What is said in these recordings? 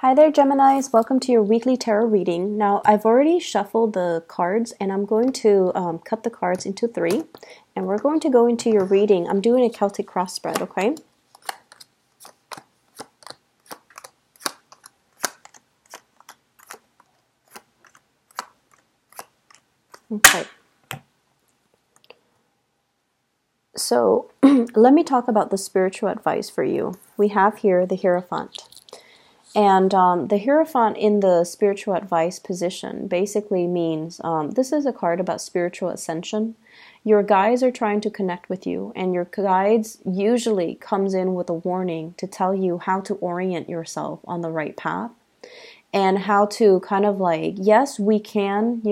Hi there, Geminis. Welcome to your weekly tarot reading. Now, I've already shuffled the cards, and I'm going to cut the cards into three, and we're going to go into your reading. I'm doing a Celtic cross spread, okay? Okay. So, let me talk about the spiritual advice for you. We have here the Hierophant. And the Hierophant in the spiritual advice position basically means this is a card about spiritual ascension. Your guides are trying to connect with you, and your guides usually comes in with a warning to tell you how to orient yourself on the right path and how to kind of like, yes, we can,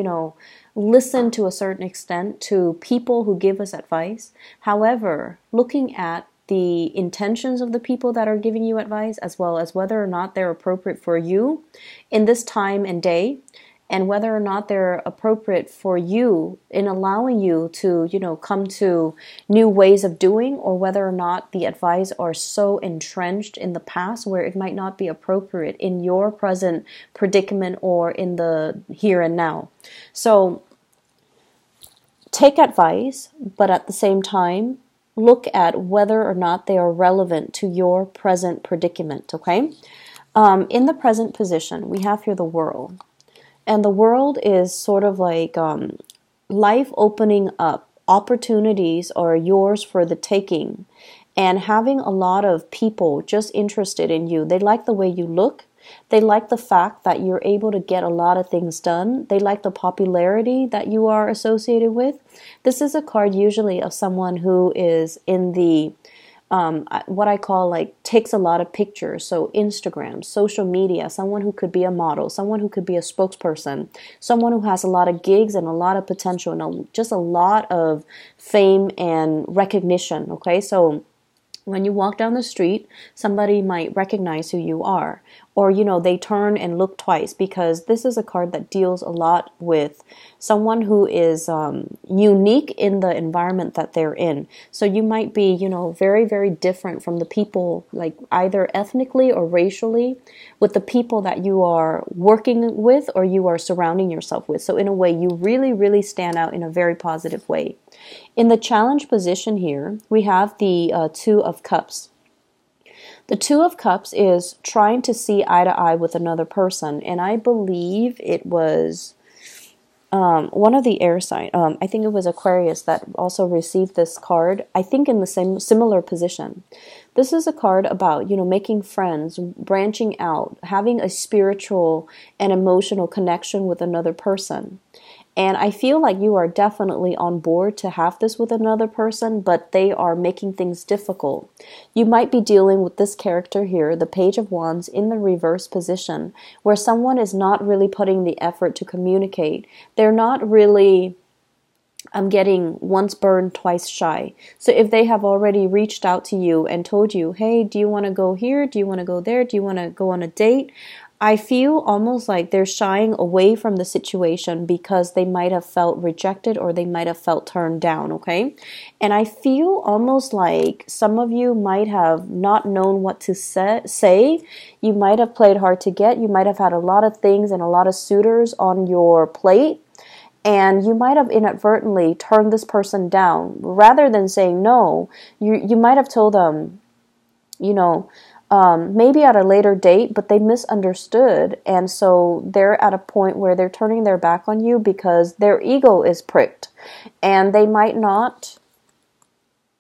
listen to a certain extent to people who give us advice. However, looking at the intentions of the people that are giving you advice, as well as whether or not they're appropriate for you in this time and day, and whether or not they're appropriate for you in allowing you to, come to new ways of doing, or whether or not the advice are so entrenched in the past where it might not be appropriate in your present predicament or in the here and now. So take advice, but at the same time, look at whether or not they are relevant to your present predicament, okay? In the present position, we have here the World. And the World is sort of like life opening up. Opportunities are yours for the taking. And having a lot of people just interested in you. They like the way you look. They like the fact that you're able to get a lot of things done. They like the popularity that you are associated with. This is a card usually of someone who is in the, what I call like takes a lot of pictures. So Instagram, social media, someone who could be a model, someone who could be a spokesperson, someone who has a lot of gigs and a lot of potential and just a lot of fame and recognition. Okay, so when you walk down the street, somebody might recognize who you are. Or, they turn and look twice, because this is a card that deals a lot with someone who is unique in the environment that they're in. So you might be, very, very different from the people, like either ethnically or racially, with the people that you are working with or you are surrounding yourself with. So in a way, you really, really stand out in a very positive way. In the challenge position here, we have the Two of Cups. The Two of Cups is trying to see eye to eye with another person, and I believe it was one of the air sign. I think it was Aquarius that also received this card. I think in the same similar position. This is a card about making friends, branching out, having a spiritual and emotional connection with another person. And I feel like you are definitely on board to have this with another person, but they are making things difficult. You might be dealing with this character here, the Page of Wands, in the reverse position, where someone is not really putting the effort to communicate. They're not really, I'm getting once burned, twice shy. So if they have already reached out to you and told you, hey, do you want to go here? Do you want to go there? Do you want to go on a date? I feel almost like they're shying away from the situation because they might have felt rejected or they might have felt turned down, okay? And I feel almost like some of you might have not known what to say. You might have played hard to get. You might have had a lot of things and a lot of suitors on your plate. And you might have inadvertently turned this person down. Rather than saying no, you might have told them, maybe at a later date, but they misunderstood. And so they're at a point where they're turning their back on you because their ego is pricked and they might not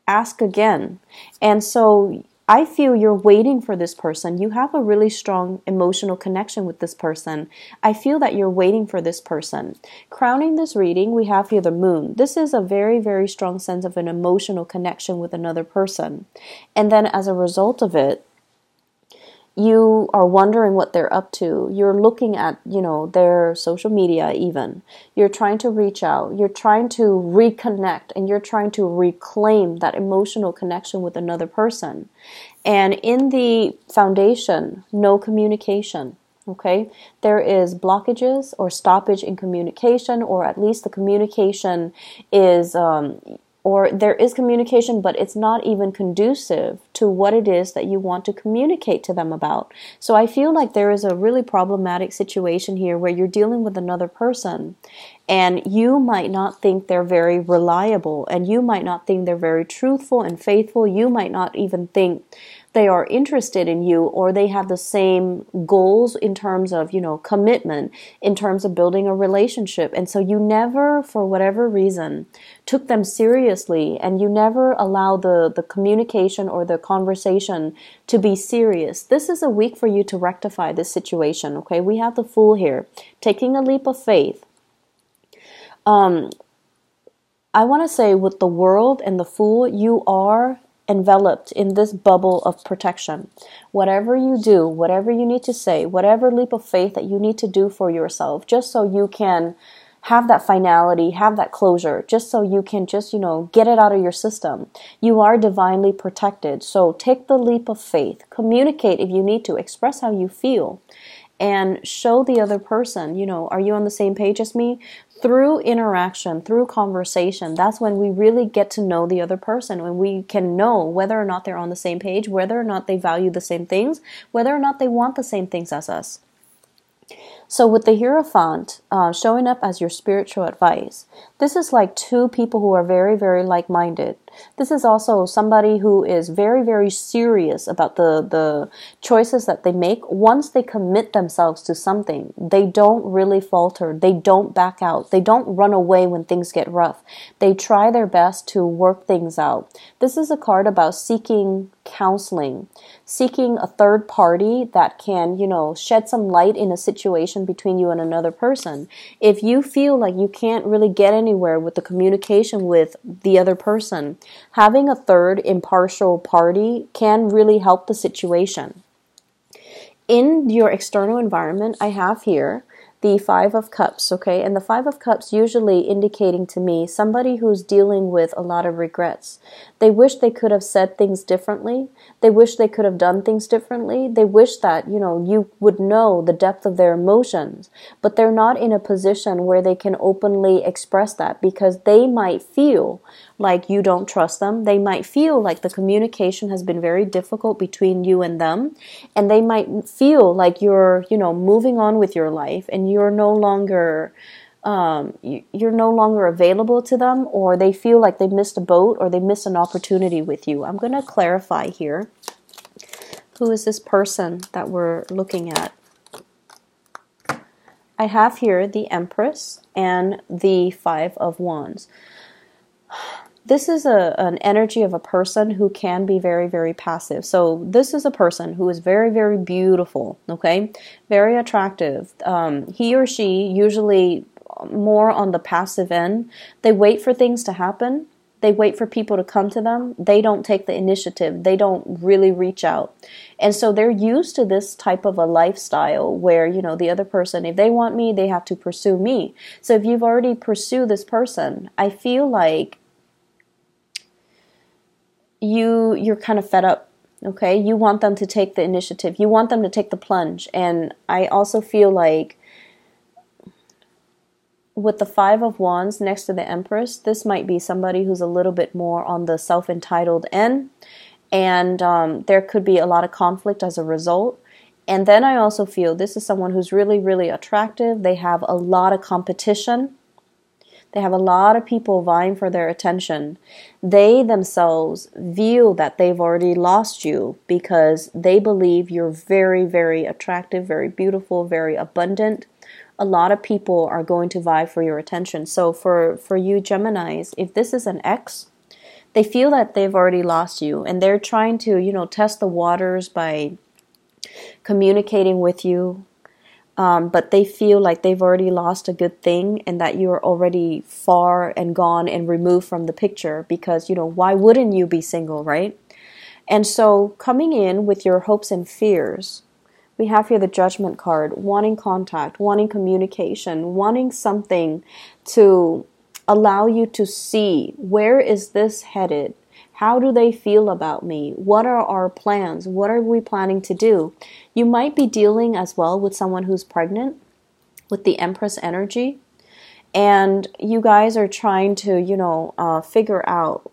ask again. And so I feel you're waiting for this person. You have a really strong emotional connection with this person. I feel that you're waiting for this person. Crowning this reading, we have here the Moon. This is a very, very strong sense of an emotional connection with another person. And then as a result of it, you are wondering what they're up to. You're looking at, their social media even. You're trying to reach out. You're trying to reconnect, and you're trying to reclaim that emotional connection with another person. And in the foundation, no communication. Okay? There is blockages or stoppage in communication, or at least the communication is or there is communication, but it's not even conducive to what it is that you want to communicate to them about. So I feel like there is a really problematic situation here where you're dealing with another person and you might not think they're very reliable, and you might not think they're very truthful and faithful. You might not even think they are interested in you, or they have the same goals in terms of, commitment, in terms of building a relationship. And so you never, for whatever reason, took them seriously, and you never allow the communication or the conversation to be serious. This is a week for you to rectify this situation, okay? We have the Fool here, taking a leap of faith. I want to say with the World and the Fool, you are enveloped in this bubble of protection. Whatever you do, whatever you need to say, whatever leap of faith that you need to do for yourself, just so you can have that finality, have that closure, just so you can get it out of your system. You are divinely protected. So take the leap of faith. Communicate if you need to. Express how you feel. And show the other person, are you on the same page as me? Through interaction, through conversation, that's when we really get to know the other person, when we can know whether or not they're on the same page, whether or not they value the same things, whether or not they want the same things as us. So with the Hierophant showing up as your spiritual advice, this is like two people who are very, very like-minded. This is also somebody who is very, very serious about the choices that they make. Once they commit themselves to something, they don't really falter. They don't back out. They don't run away when things get rough. They try their best to work things out. This is a card about seeking counseling, seeking a third party that can, shed some light in a situation between you and another person. If you feel like you can't really get anywhere with the communication with the other person, having a third impartial party can really help the situation. In your external environment, I have here the Five of Cups, okay? And the Five of Cups usually indicating to me somebody who's dealing with a lot of regrets. They wish they could have said things differently. They wish they could have done things differently. They wish that, you would know the depth of their emotions, but they're not in a position where they can openly express that, because they might feel like you don't trust them. They might feel like the communication has been very difficult between you and them, and they might feel like you're, moving on with your life, and you're no longer available to them, or they feel like they missed a boat, or they missed an opportunity with you. I'm going to clarify here. Who is this person that we're looking at? I have here the Empress and the Five of Wands. This is an energy of a person who can be very, very passive. So this is a person who is very, very beautiful, okay? Very attractive. He or she usually more on the passive end. They wait for things to happen. They wait for people to come to them. They don't take the initiative. They don't really reach out. And so they're used to this type of a lifestyle where, the other person, if they want me, they have to pursue me. So if you've already pursued this person, I feel like you're kind of fed up, okay? You want them to take the initiative. You want them to take the plunge. And I also feel like with the Five of Wands next to the Empress, this might be somebody who's a little bit more on the self-entitled end. And there could be a lot of conflict as a result. And then I also feel this is someone who's really, really attractive. They have a lot of competition. They have a lot of people vying for their attention. They themselves feel that they've already lost you because they believe you're very, very attractive, very beautiful, very abundant. A lot of people are going to vie for your attention. So for you Geminis, if this is an ex, they feel that they've already lost you, and they're trying to, test the waters by communicating with you. But they feel like they've already lost a good thing, and that you're already far and gone and removed from the picture because, why wouldn't you be single, right? And so coming in with your hopes and fears, we have here the Judgment card, wanting contact, wanting communication, wanting something to allow you to see, where is this headed? How do they feel about me? What are our plans? What are we planning to do? You might be dealing as well with someone who's pregnant with the Empress energy. And you guys are trying to, figure out,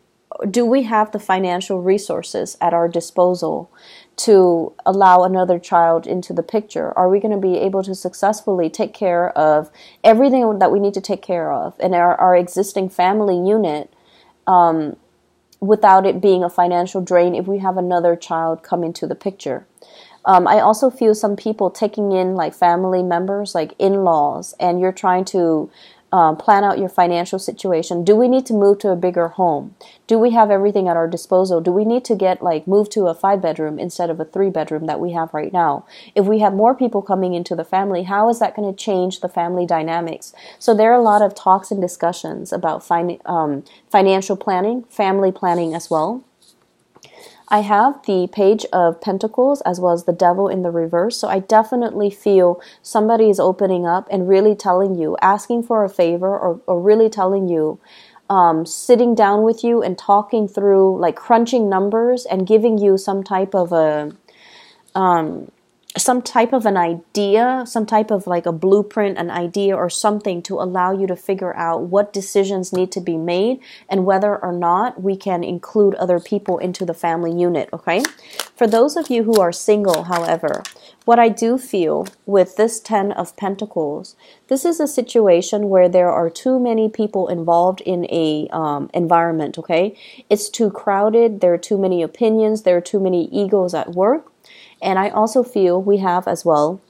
do we have the financial resources at our disposal to allow another child into the picture? Are we going to be able to successfully take care of everything that we need to take care of in our existing family unit without it being a financial drain if we have another child come into the picture? I also feel some people taking in like family members, like in-laws, and you're trying to plan out your financial situation. Do we need to move to a bigger home? Do we have everything at our disposal? Do we need to move to a 5-bedroom instead of a 3-bedroom that we have right now? If we have more people coming into the family, how is that going to change the family dynamics? So there are a lot of talks and discussions about financial planning, family planning as well. I have the Page of Pentacles as well as the Devil in the reverse. So I definitely feel somebody is opening up and really telling you, asking for a favor, or really telling you, sitting down with you and talking through, like crunching numbers and giving you some type of an idea, some type of like a blueprint, an idea or something to allow you to figure out what decisions need to be made and whether or not we can include other people into the family unit, okay? For those of you who are single, however, what I do feel with this 10 of Pentacles, this is a situation where there are too many people involved in a environment, okay? It's too crowded, there are too many opinions, there are too many egos at work. And I also feel we have as well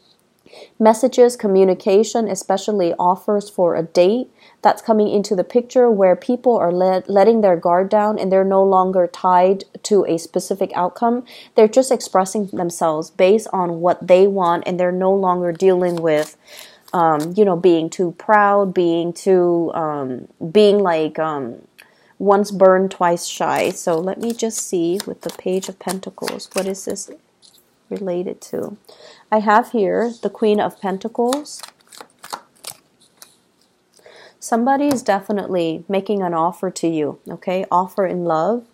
messages, communication, especially offers for a date that's coming into the picture where people are letting their guard down and they're no longer tied to a specific outcome. They're just expressing themselves based on what they want, and they're no longer dealing with, being too proud, being once burned, twice shy. So let me just see with the Page of Pentacles, what is this related to? I have here the Queen of Pentacles. Somebody is definitely making an offer to you, okay? Offer in love.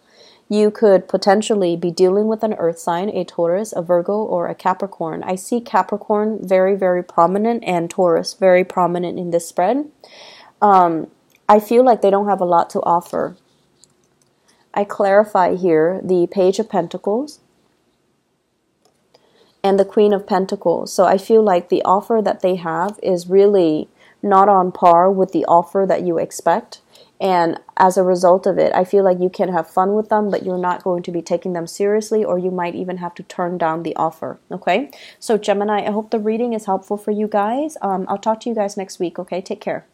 You could potentially be dealing with an earth sign, a Taurus, a Virgo, or a Capricorn. I see Capricorn very, very prominent and Taurus very prominent in this spread. I feel like they don't have a lot to offer. I clarify here the Page of Pentacles and the Queen of Pentacles. So I feel like the offer that they have is really not on par with the offer that you expect. And as a result of it, I feel like you can have fun with them, but you're not going to be taking them seriously, or you might even have to turn down the offer, okay? So Gemini, I hope the reading is helpful for you guys. I'll talk to you guys next week, okay? Take care.